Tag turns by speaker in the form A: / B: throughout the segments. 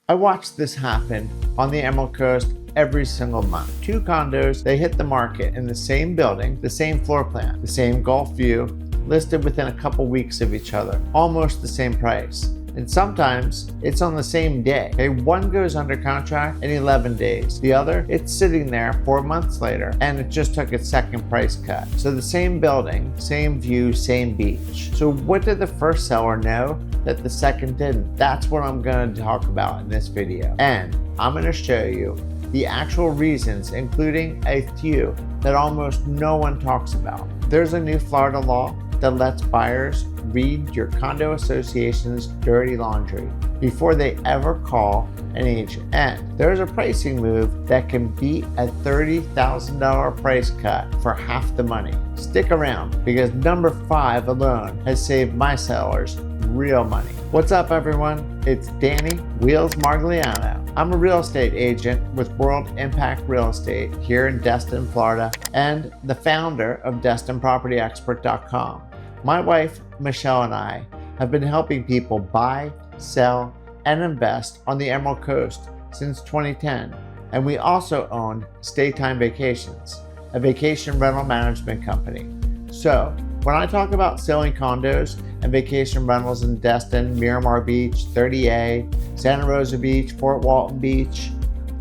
A: I watched this happen on the Emerald Coast every single month. Two condos, they hit the market in the same building, the same floor plan, the same Gulf view, listed within a couple weeks of each other, almost the same price. And sometimes it's on the same day. Okay, one goes under contract in 11 days. The other, it's sitting there 4 months later and it just took its second price cut. So the same building, same view, same beach. So what did the first seller know that the second didn't? That's what I'm going to talk about in this video. And I'm going to show you the actual reasons, including a few that almost no one talks about. There's a new Florida law that lets buyers read your condo association's dirty laundry before they ever call an agent. And there's a pricing move that can beat a $30,000 price cut for half the money. Stick around because number 5 alone has saved my sellers real money. What's up, everyone? It's Danny Wheels Margliano. I'm a real estate agent with World Impact Real Estate here in Destin, Florida, and the founder of DestinPropertyExpert.com. My wife, Michelle, and I have been helping people buy, sell, and invest on the Emerald Coast since 2010. And we also own Staytime Vacations, a vacation rental management company. So when I talk about selling condos and vacation rentals in Destin, Miramar Beach, 30A, Santa Rosa Beach, Fort Walton Beach,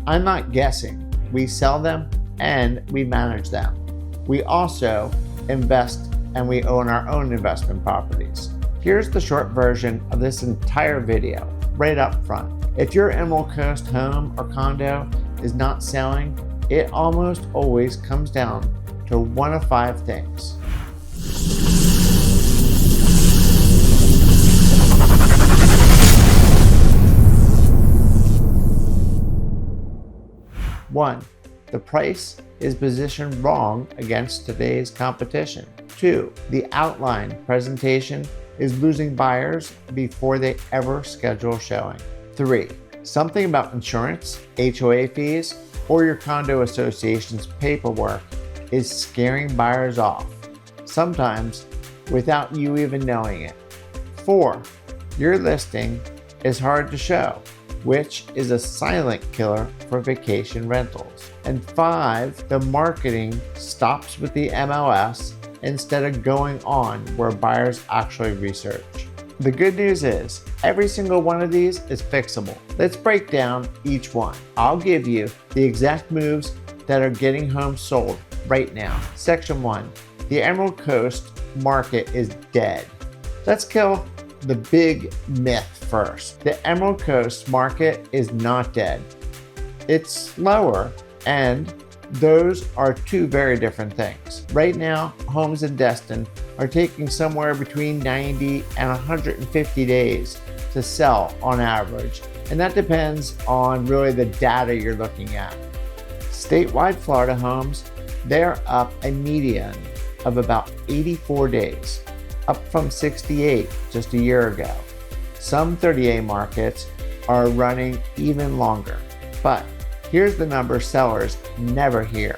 A: I'm not guessing. We sell them and we manage them. We also invest and we own our own investment properties. Here's the short version of this entire video, right up front. If your Emerald Coast home or condo is not selling, it almost always comes down to one of 5 things. One, the price is positioned wrong against today's competition. 2, the outline presentation is losing buyers before they ever schedule showing. 3, something about insurance, HOA fees, or your condo association's paperwork is scaring buyers off, sometimes without you even knowing it. 4, your listing is hard to show, which is a silent killer for vacation rentals. And 5, the marketing stops with the MLS instead of going on where buyers actually research. The good news is every single one of these is fixable. Let's break down each one. I'll give you the exact moves that are getting homes sold right now. Section 1, the Emerald Coast market is dead. Let's kill the big myth first. The Emerald Coast market is not dead. It's slower, and those are 2 very different things. Right now, homes in Destin are taking somewhere between 90 and 150 days to sell on average, and that depends on really the data you're looking at. Statewide Florida homes, they're up a median of about 84 days, up from 68 just a year ago. Some 30A markets are running even longer, but here's the number sellers never hear.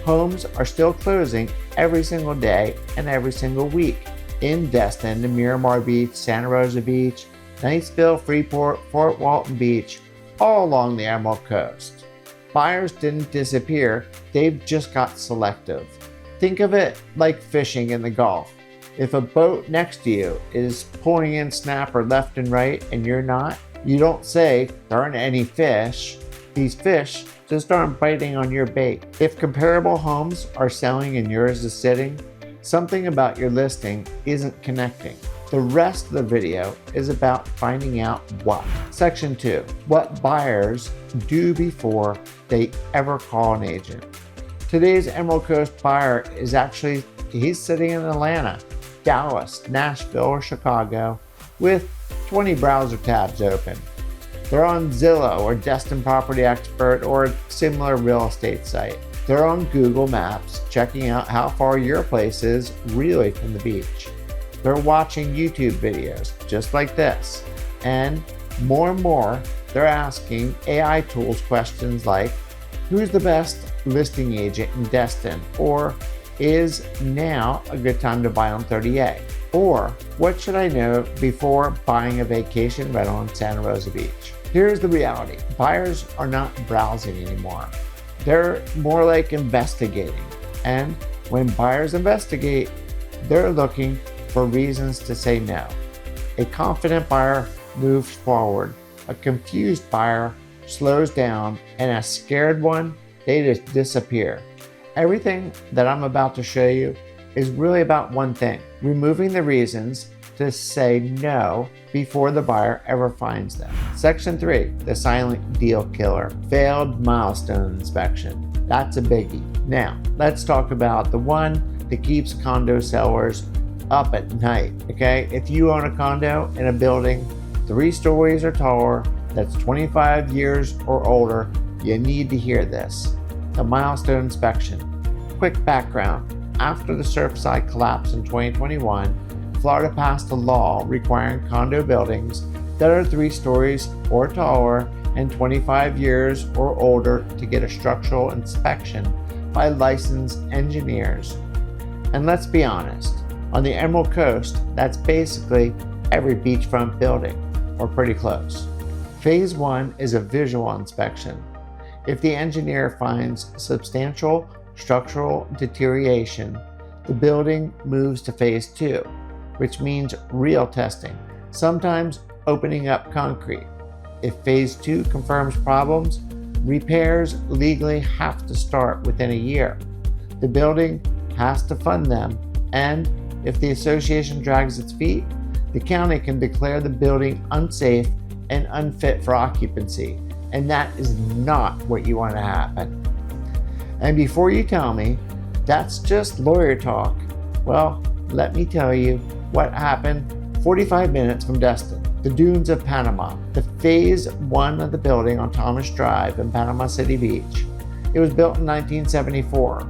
A: Homes are still closing every single day and every single week in Destin, the Miramar Beach, Santa Rosa Beach, Niceville, Freeport, Fort Walton Beach, all along the Emerald Coast. Buyers didn't disappear, they've just got selective. Think of it like fishing in the Gulf. If a boat next to you is pulling in snapper left and right and you're not, you don't say, "There aren't any fish." These fish just aren't biting on your bait. If comparable homes are selling and yours is sitting, something about your listing isn't connecting. The rest of the video is about finding out what. Section 2, what buyers do before they ever call an agent. Today's Emerald Coast buyer is he's sitting in Atlanta, Dallas, Nashville, or Chicago with 20 browser tabs open. They're on Zillow or Destin Property Expert or a similar real estate site. They're on Google Maps, checking out how far your place is really from the beach. They're watching YouTube videos just like this. And more, they're asking AI tools questions like, who's the best listing agent in Destin? Or is now a good time to buy on 30A? Or what should I know before buying a vacation rental in Santa Rosa Beach? Here's the reality. Buyers are not browsing anymore. They're more like investigating. And when buyers investigate, they're looking for reasons to say no. A confident buyer moves forward. A confused buyer slows down, and a scared one, they just disappear. Everything that I'm about to show you is really about one thing: removing the reasons to say no before the buyer ever finds them. Section 3, the silent deal killer, failed milestone inspection. That's a biggie. Now, let's talk about the one that keeps condo sellers up at night, okay? If you own a condo in a building 3 stories or taller that's 25 years or older, you need to hear this. The milestone inspection. Quick background. After the Surfside collapse in 2021, Florida passed a law requiring condo buildings that are 3 stories or taller and 25 years or older to get a structural inspection by licensed engineers. And let's be honest, on the Emerald Coast, that's basically every beachfront building, or pretty close. Phase 1 is a visual inspection. If the engineer finds substantial structural deterioration, the building moves to Phase 2, which means real testing, sometimes opening up concrete. If Phase 2 confirms problems, repairs legally have to start within a year. The building has to fund them, and if the association drags its feet, the county can declare the building unsafe and unfit for occupancy, and that is not what you want to happen. And before you tell me that's just lawyer talk, well, let me tell you what happened 45 minutes from Destin, the dunes of Panama, the Phase 1 of the building on Thomas Drive in Panama City Beach. It was built in 1974,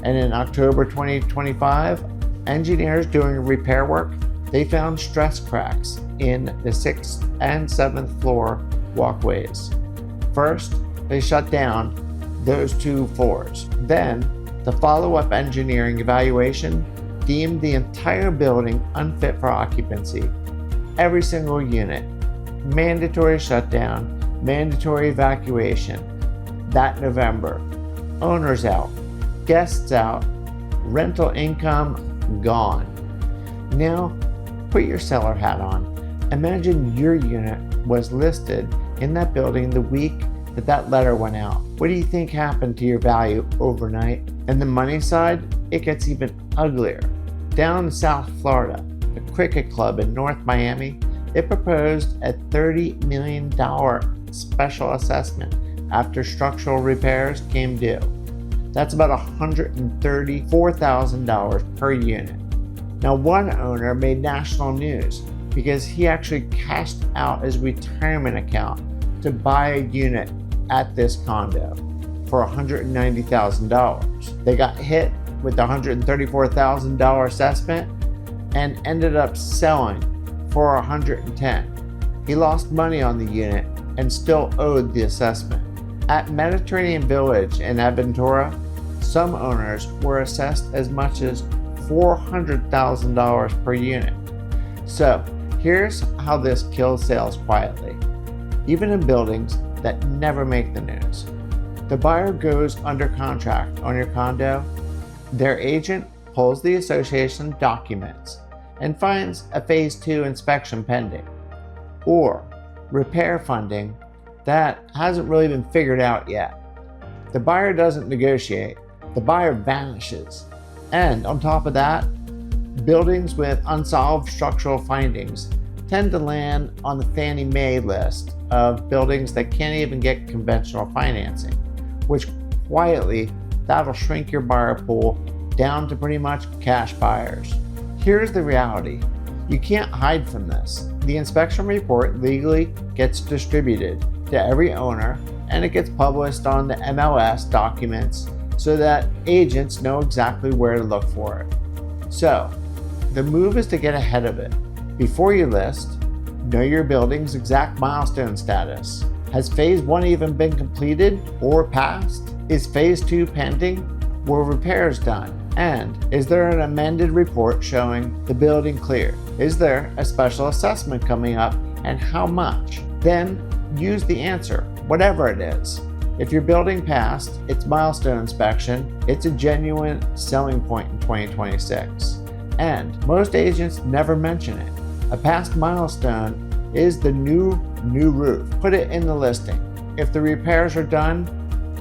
A: and in October 2025, engineers doing repair work, they found stress cracks in the 6th and 7th floor walkways. First, they shut down those 2 floors. Then, the follow-up engineering evaluation deemed the entire building unfit for occupancy. Every single unit. Mandatory shutdown, mandatory evacuation. That November. Owners out, guests out, rental income gone. Now, put your seller hat on. Imagine your unit was listed in that building the week that letter went out. What do you think happened to your value overnight? And the money side, it gets even uglier. Down in South Florida, the Cricket Club in North Miami, it proposed a $30 million special assessment after structural repairs came due. That's about $134,000 per unit. Now, one owner made national news because he actually cashed out his retirement account to buy a unit at this condo for $190,000. They got hit with the $134,000 assessment and ended up selling for $110,000. He lost money on the unit and still owed the assessment. At Mediterranean Village in Aventura, some owners were assessed as much as $400,000 per unit. So here's how this kills sales quietly, even in buildings that never make the news. The buyer goes under contract on your condo, their agent pulls the association documents and finds a Phase 2 inspection pending, or repair funding that hasn't really been figured out yet. The buyer doesn't negotiate, the buyer vanishes. And on top of that, buildings with unsolved structural findings tend to land on the Fannie Mae list of buildings that can't even get conventional financing, which quietly, that'll shrink your buyer pool down to pretty much cash buyers. Here's the reality. You can't hide from this. The inspection report legally gets distributed to every owner, and it gets published on the MLS documents so that agents know exactly where to look for it. So, the move is to get ahead of it. Before you list, know your building's exact milestone status. Has Phase 1 even been completed or passed? Is Phase 2 pending? Were repairs done? And is there an amended report showing the building cleared? Is there a special assessment coming up, and how much? Then use the answer, whatever it is. If your building passed its milestone inspection, it's a genuine selling point in 2026. And most agents never mention it. A past milestone is the new roof. Put it in the listing. If the repairs are done,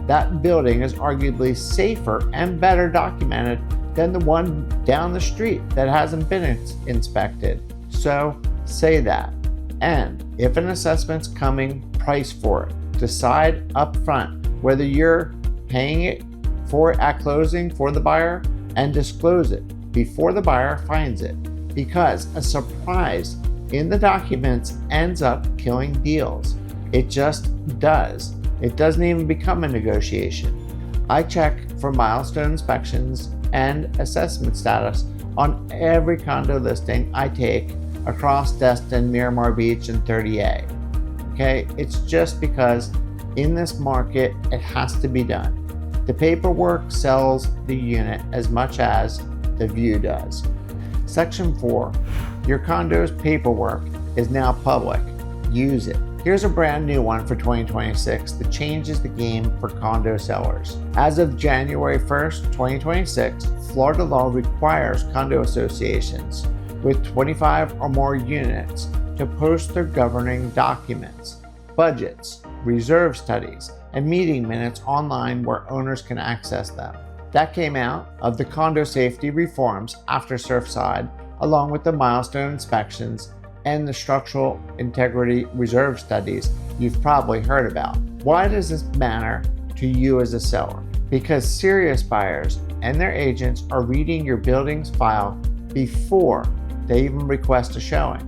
A: that building is arguably safer and better documented than the one down the street that hasn't been inspected. So say that. And if an assessment's coming, price for it. Decide up front whether you're paying it for at closing for the buyer, and disclose it before the buyer finds it, because a surprise in the documents ends up killing deals. It just does. It doesn't even become a negotiation. I check for milestone inspections and assessment status on every condo listing I take across Destin, Miramar Beach, and 30A. Okay, it's just because in this market it has to be done. The paperwork sells the unit as much as the view does. Section 4. Your condo's paperwork is now public. Use it. Here's a brand new one for 2026 that changes the game for condo sellers. As of January 1st, 2026, Florida law requires condo associations with 25 or more units to post their governing documents, budgets, reserve studies, and meeting minutes online where owners can access them. That came out of the condo safety reforms after Surfside, along with the milestone inspections and the structural integrity reserve studies you've probably heard about. Why does this matter to you as a seller? Because serious buyers and their agents are reading your building's file before they even request a showing.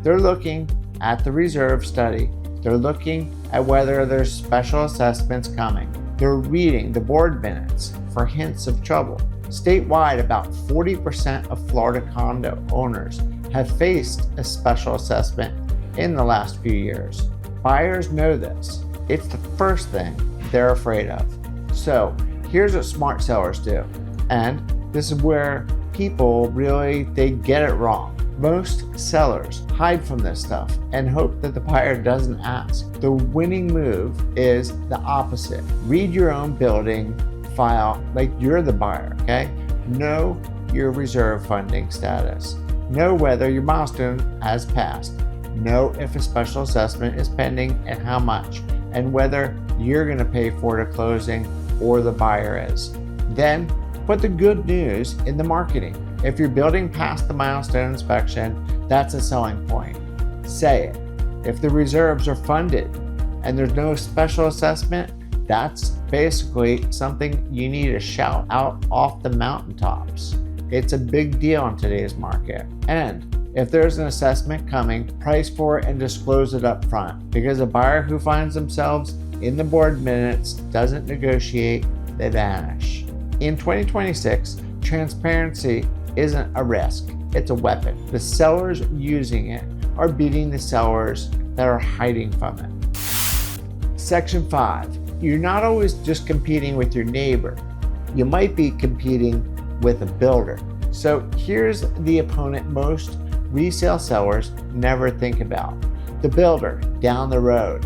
A: They're looking at the reserve study. They're looking at whether there's special assessments coming. They're reading the board minutes for hints of trouble. Statewide, about 40% of Florida condo owners have faced a special assessment in the last few years. Buyers know this. It's the first thing they're afraid of. So here's what smart sellers do. And this is where people they get it wrong. Most sellers hide from this stuff and hope that the buyer doesn't ask. The winning move is the opposite. Read your own building file like you're the buyer, okay? Know your reserve funding status. Know whether your milestone has passed. Know if a special assessment is pending and how much, and whether you're going to pay for it at closing or the buyer is. Then put the good news in the marketing. If you're building past the milestone inspection, that's a selling point. Say it. If the reserves are funded and there's no special assessment, that's basically something you need to shout out off the mountaintops. It's a big deal in today's market. And if there's an assessment coming, price for it and disclose it up front, because a buyer who finds themselves in the board minutes doesn't negotiate, they vanish. In 2026, transparency isn't a risk, it's a weapon. The sellers using it are beating the sellers that are hiding from it. Section 5. You're not always just competing with your neighbor. You might be competing with a builder. So here's the opponent most resale sellers never think about. The builder down the road.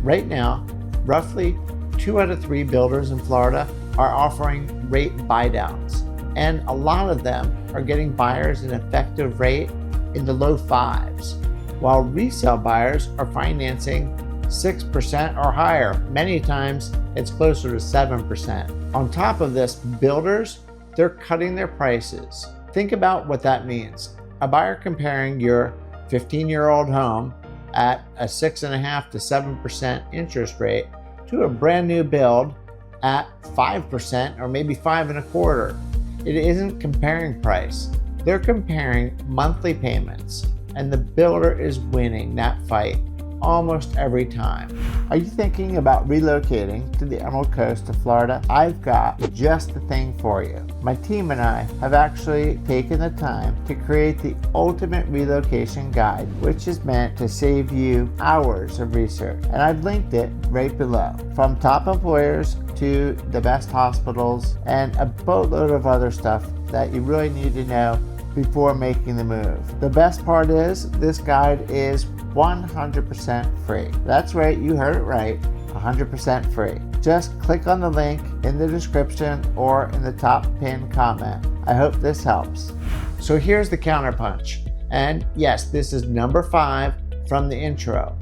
A: Right now, roughly 2 out of 3 builders in Florida are offering rate buydowns, and a lot of them are getting buyers an effective rate in the low 5s, while resale buyers are financing 6% or higher. Many times it's closer to 7%. On top of this, builders, they're cutting their prices. Think about what that means. A buyer comparing your 15-year-old home at a 6.5 to 7% interest rate to a brand new build at 5% or maybe 5.25. It isn't comparing price. They're comparing monthly payments, and the builder is winning that fight almost every time. Are you thinking about relocating to the Emerald Coast of Florida? I've got just the thing for you. My team and I have actually taken the time to create the ultimate relocation guide, which is meant to save you hours of research. And I've linked it right below. From top employers to the best hospitals and a boatload of other stuff that you really need to know before making the move. The best part is this guide is 100% free. That's right, you heard it right, 100% free. Just click on the link in the description or in the top pinned comment. I hope this helps. So here's the counterpunch. And yes, this is number 5 from the intro.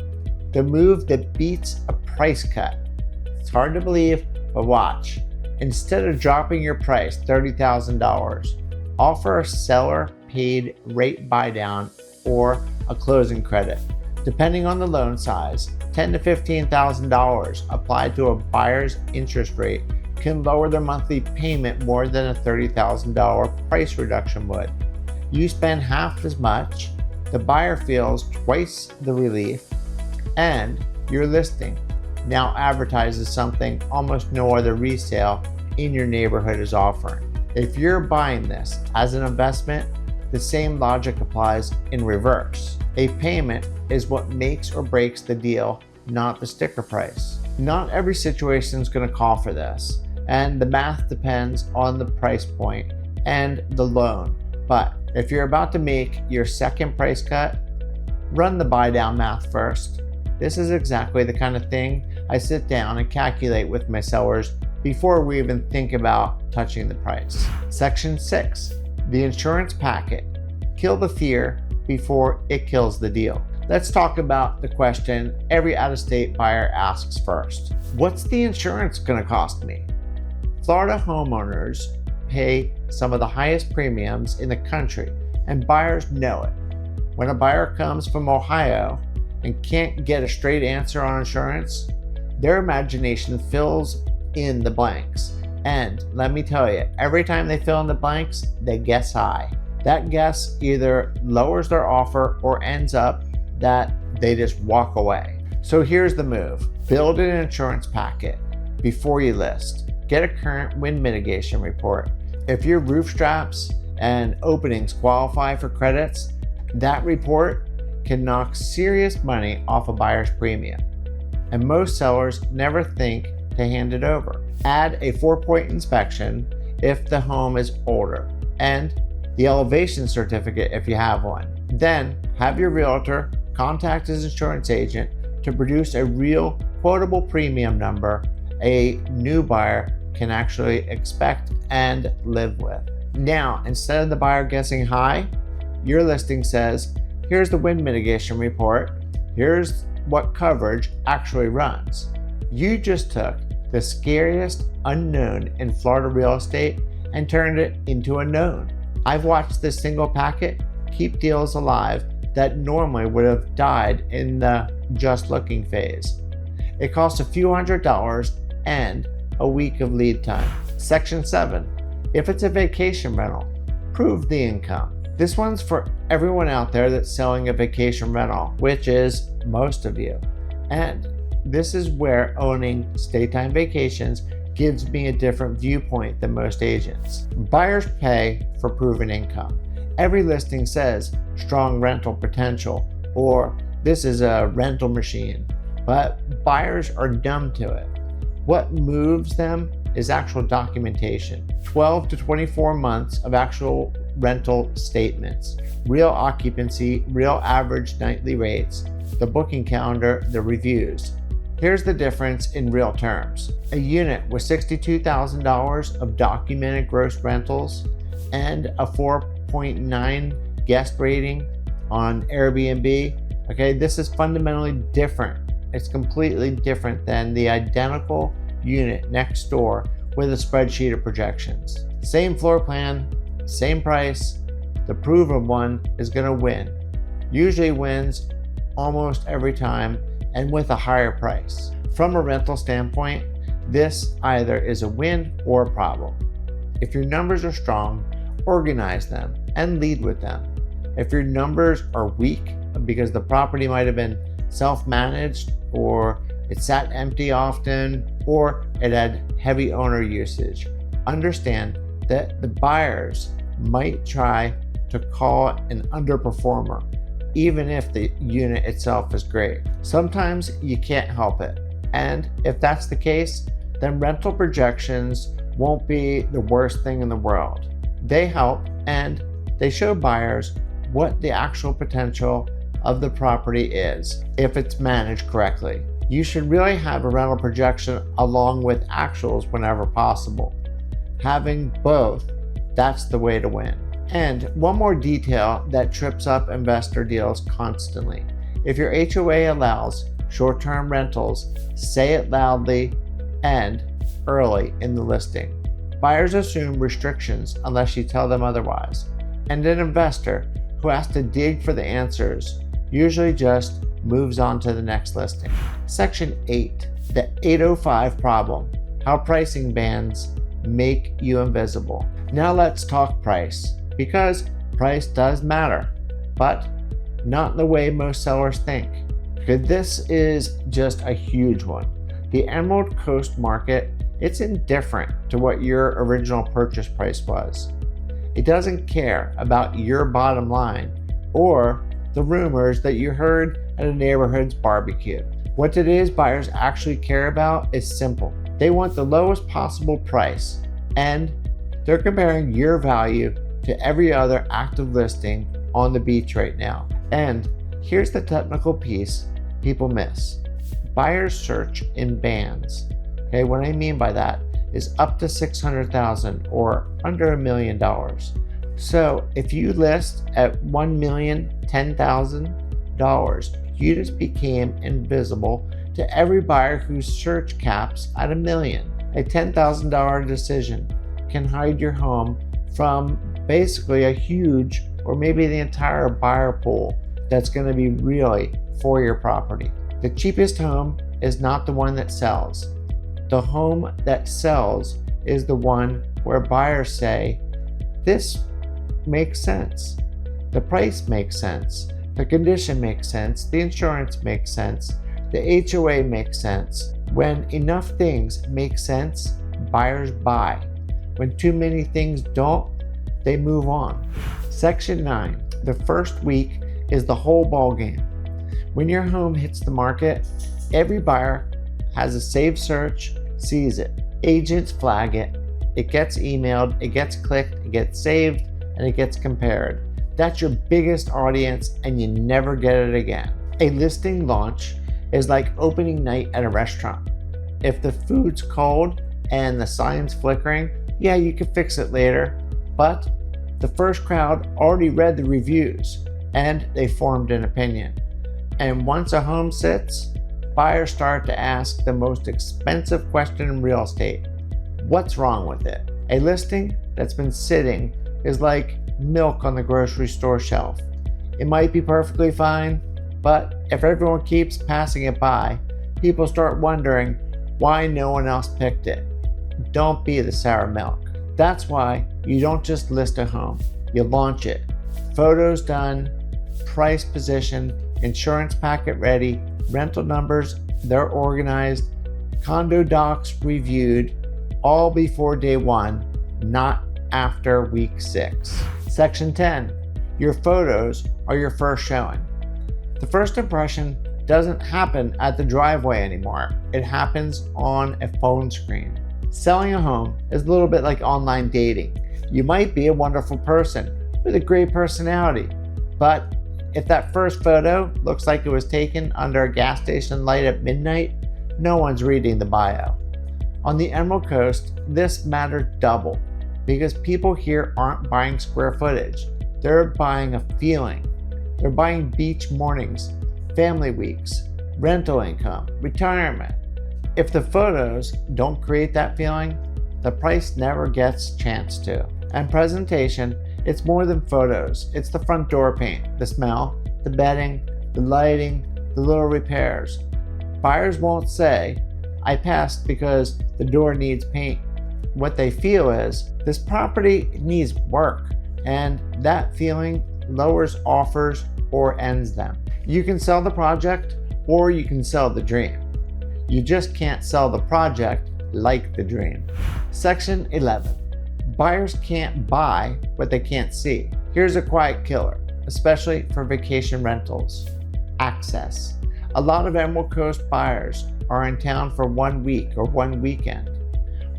A: The move that beats a price cut. It's hard to believe, but watch. Instead of dropping your price $30,000, offer a seller paid rate buy down or a closing credit. Depending on the loan size, $10,000 to $15,000 applied to a buyer's interest rate can lower their monthly payment more than a $30,000 price reduction would. You spend half as much, the buyer feels twice the relief, and your listing now advertises something almost no other resale in your neighborhood is offering. If you're buying this as an investment, the same logic applies in reverse. A payment is what makes or breaks the deal, not the sticker price. Not every situation is going to call for this, and the math depends on the price point and the loan. But if you're about to make your second price cut, run the buy down math first. This is exactly the kind of thing I sit down and calculate with my sellers before we even think about touching the price. Section 6, the insurance packet. Kill the fear before it kills the deal. Let's talk about the question every out-of-state buyer asks first. What's the insurance going to cost me? Florida homeowners pay some of the highest premiums in the country, and buyers know it. When a buyer comes from Ohio and can't get a straight answer on insurance, their imagination fills in the blanks. And let me tell you, every time they fill in the blanks, they guess high. That guess either lowers their offer or ends up that they just walk away. So here's the move. Build an insurance packet before you list. Get a current wind mitigation report. If your roof straps and openings qualify for credits, that report can knock serious money off a buyer's premium. And most sellers never think to hand it over. Add a 4-point inspection if the home is older, and the elevation certificate if you have one. Then have your realtor contact his insurance agent to produce a real quotable premium number a new buyer can actually expect and live with. Now, instead of the buyer guessing high, your listing says, here's the wind mitigation report, here's what coverage actually runs. You just took the scariest unknown in Florida real estate and turned it into a known. I've watched this single packet keep deals alive that normally would have died in the just looking phase. It costs a few $100s and a week of lead time. Section 7, if it's a vacation rental, prove the income. This one's for everyone out there that's selling a vacation rental, which is most of you. And this is where owning stay-time vacations gives me a different viewpoint than most agents. Buyers pay for proven income. Every listing says strong rental potential or this is a rental machine, but buyers are dumb to it. What moves them is actual documentation. 12 to 24 months of actual rental statements, real occupancy, real average nightly rates, the booking calendar, the reviews. Here's the difference in real terms. A unit with $62,000 of documented gross rentals and a 4.9 guest rating on Airbnb. Okay, this is fundamentally different. It's completely different than the identical unit next door with a spreadsheet of projections. Same floor plan, same price. The proven one is going to win. Usually wins almost every time and with a higher price. From a rental standpoint, this either is a win or a problem. If your numbers are strong, organize them and lead with them. If your numbers are weak because the property might have been self-managed or it sat empty often or it had heavy owner usage, understand that the buyers might try to call it an underperformer, even if the unit itself is great. Sometimes you can't help it. And if that's the case, then rental projections won't be the worst thing in the world. They help, and They show buyers what the actual potential of the property is if it's managed correctly. You should really have a rental projection along with actuals whenever possible. Having both, that's the way to win. And one more detail that trips up investor deals constantly. If your HOA allows short-term rentals, say it loudly and early in the listing. Buyers assume restrictions unless you tell them otherwise. And an investor who has to dig for the answers usually just moves on to the next listing. Section 8, the 805 problem, how pricing bands make you invisible. Now let's talk price, because price does matter, but not in the way most sellers think. Because this is just a huge one. The Emerald Coast market, it's indifferent to what your original purchase price was. It doesn't care about your bottom line or the rumors that you heard at a neighborhood's barbecue. What today's buyers actually care about is simple. They want the lowest possible price, and they're comparing your value to every other active listing on the beach right now. And here's the technical piece people miss. Buyers search in bands. Okay, what I mean by that is up to $600,000 or under $1 million. So if you list at $1,010,000, you just became invisible to every buyer whose search caps at $1 million. A $10,000 decision can hide your home from basically a huge or maybe the entire buyer pool that's going to be really for your property. The cheapest home is not the one that sells. The home that sells is the one where buyers say, this makes sense. The price makes sense. The condition makes sense. The insurance makes sense. The HOA makes sense. When enough things make sense, buyers buy. When too many things don't, they move on. Section 9, the first week is the whole ballgame. When your home hits the market, every buyer has a saved search, sees it. Agents flag it. It gets emailed, it gets clicked, it gets saved, and it gets compared. That's your biggest audience, and you never get it again. A listing launch is like opening night at a restaurant. If the food's cold and the sign's flickering, yeah, you can fix it later, but the first crowd already read the reviews and they formed an opinion. And once a home sits, buyers start to ask the most expensive question in real estate: what's wrong with it? A listing that's been sitting is like milk on the grocery store shelf. It might be perfectly fine, but if everyone keeps passing it by, people start wondering why no one else picked it. Don't be the sour milk. That's why you don't just list a home, you launch it. Photos done, price positioned, insurance packet ready, rental numbers, they're organized, condo docs reviewed, all before day one, not after week 6. Section 10, your photos are your first showing. The first impression doesn't happen at the driveway anymore. It happens on a phone screen. Selling a home is a little bit like online dating. You might be a wonderful person with a great personality, but if that first photo looks like it was taken under a gas station light at midnight, no one's reading the bio. On the Emerald Coast, this mattered double because people here aren't buying square footage. They're buying a feeling. They're buying beach mornings, family weeks, rental income, retirement. If the photos don't create that feeling, the price never gets a chance to. And presentation, it's more than photos. It's the front door paint, the smell, the bedding, the lighting, the little repairs. Buyers won't say, I passed because the door needs paint. What they feel is, this property needs work, and that feeling lowers offers or ends them. You can sell the project or you can sell the dream. You just can't sell the project like the dream. Section 11. Buyers can't buy what they can't see. Here's a quiet killer, especially for vacation rentals. Access. A lot of Emerald Coast buyers are in town for 1 week or 1 weekend.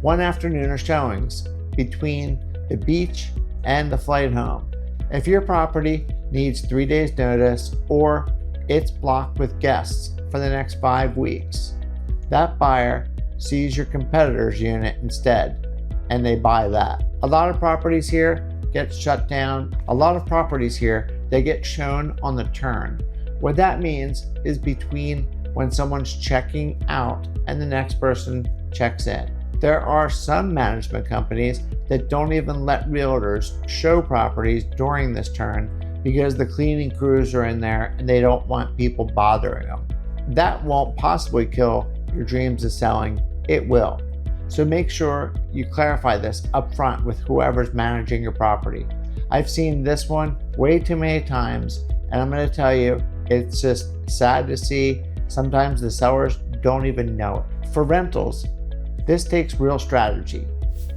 A: One afternoon or showings between the beach and the flight home. If your property needs 3 days notice or it's blocked with guests for the next 5 weeks, that buyer sees your competitor's unit instead and they buy that. A lot of properties here get shut down. A lot of properties here, they get shown on the turn. What that means is between when someone's checking out and the next person checks in. There are some management companies that don't even let realtors show properties during this turn because the cleaning crews are in there and they don't want people bothering them. That won't possibly kill your dreams of selling. It will. So make sure you clarify this up front with whoever's managing your property. I've seen this one way too many times, and I'm going to tell you, it's just sad to see. Sometimes the sellers don't even know it. For rentals, this takes real strategy.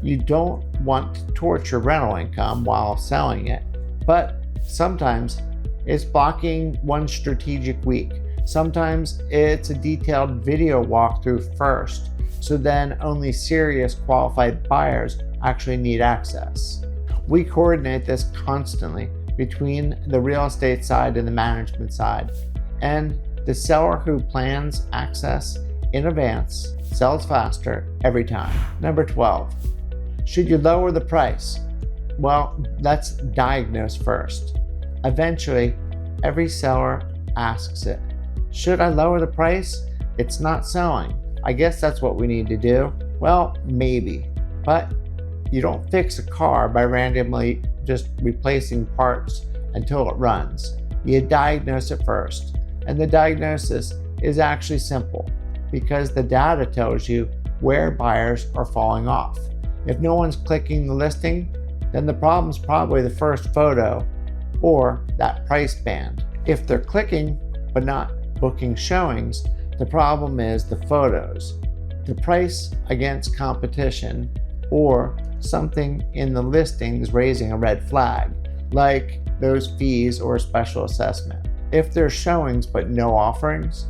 A: You don't want to torture rental income while selling it, but sometimes it's blocking one strategic week. Sometimes it's a detailed video walkthrough first, so then only serious qualified buyers actually need access. We coordinate this constantly between the real estate side and the management side, and the seller who plans access in advance sells faster every time. Number 12, should you lower the price? Well, let's diagnose first. Eventually, every seller asks it. Should I lower the price? It's not selling. I guess that's what we need to do. Well, maybe, but you don't fix a car by randomly just replacing parts until it runs. You diagnose it first. And the diagnosis is actually simple because the data tells you where buyers are falling off. If no one's clicking the listing, then the problem's probably the first photo or that price band. If they're clicking but not booking showings, the problem is the photos, the price against competition, or something in the listings raising a red flag, like those fees or special assessment. If there's showings but no offerings,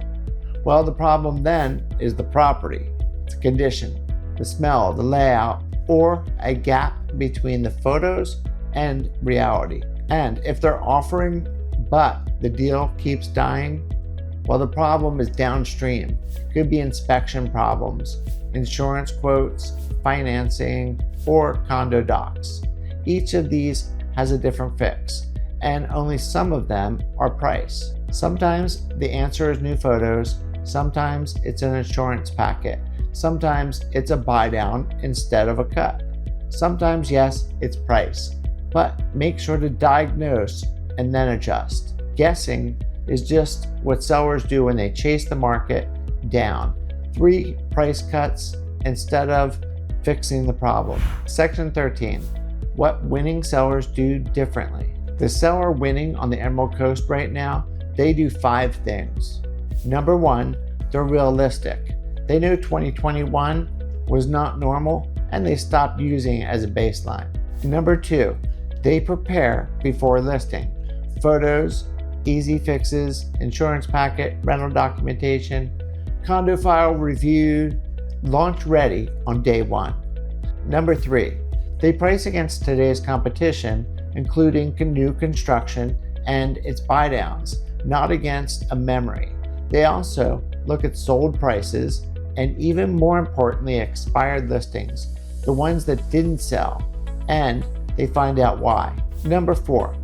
A: well, the problem then is the property, the condition, the smell, the layout, or a gap between the photos and reality. And if they're offering but the deal keeps dying, well, the problem is downstream. Could be inspection problems, insurance quotes, financing, or condo docs. Each of these has a different fix, and only some of them are price. Sometimes the answer is new photos, sometimes it's an insurance packet, sometimes it's a buy down instead of a cut. Sometimes, yes, it's price, but make sure to diagnose and then adjust. Guessing is just what sellers do when they chase the market down. 3 price cuts instead of fixing the problem. Section 13, what winning sellers do differently. The seller winning on the Emerald Coast right now, they do 5 things. Number 1, they're realistic. They knew 2021 was not normal and they stopped using it as a baseline. Number 2, they prepare before listing. Photos, easy fixes, insurance packet, rental documentation, condo file reviewed, launch ready on day 1. Number 3, they price against today's competition, including new construction and its buy downs, not against a memory. They also look at sold prices and, even more importantly, expired listings, the ones that didn't sell, and they find out why. Number 4,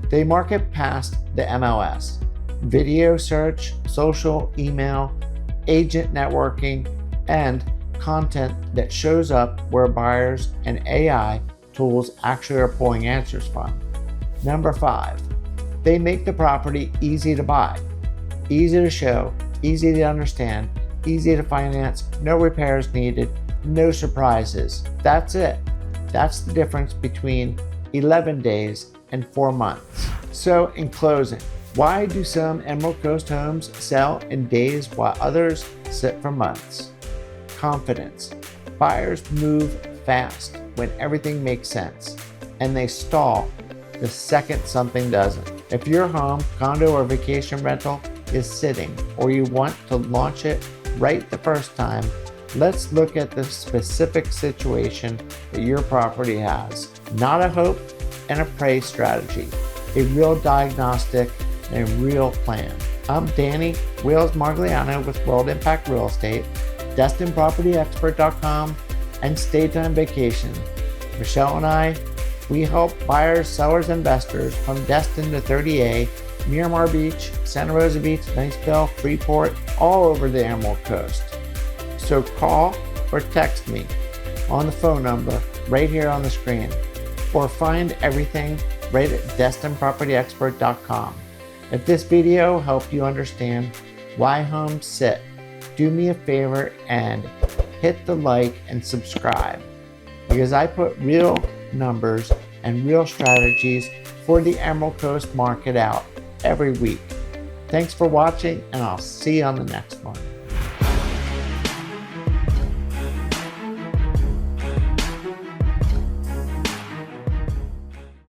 A: they market past the MLS, video search, social, email, agent networking, and content that shows up where buyers and AI tools actually are pulling answers from. Number 5, they make the property easy to buy, easy to show, easy to understand, easy to finance, no repairs needed, no surprises. That's it. That's the difference between 11 days and 4 months. So in closing, why do some Emerald Coast homes sell in days while others sit for months? Confidence. Buyers move fast when everything makes sense, and they stall the second something doesn't. If your home, condo, or vacation rental is sitting, or you want to launch it right the first time, let's look at the specific situation that your property has. Not a hope and appraise strategy, a real diagnostic, and a real plan. I'm Danny Wales Margliano with World Impact Real Estate, DestinPropertyExpert.com, and Staytime Vacation. Michelle and I, we help buyers, sellers, investors from Destin to 30A, Miramar Beach, Rosa Beach, Niceville, Freeport, all over the Emerald Coast. So call or text me on the phone number right here on the screen, or find everything right at DestinPropertyExpert.com. If this video helped you understand why homes sit, do me a favor and hit the like and subscribe, because I put real numbers and real strategies for the Emerald Coast market out every week. Thanks for watching, and I'll see you on the next one.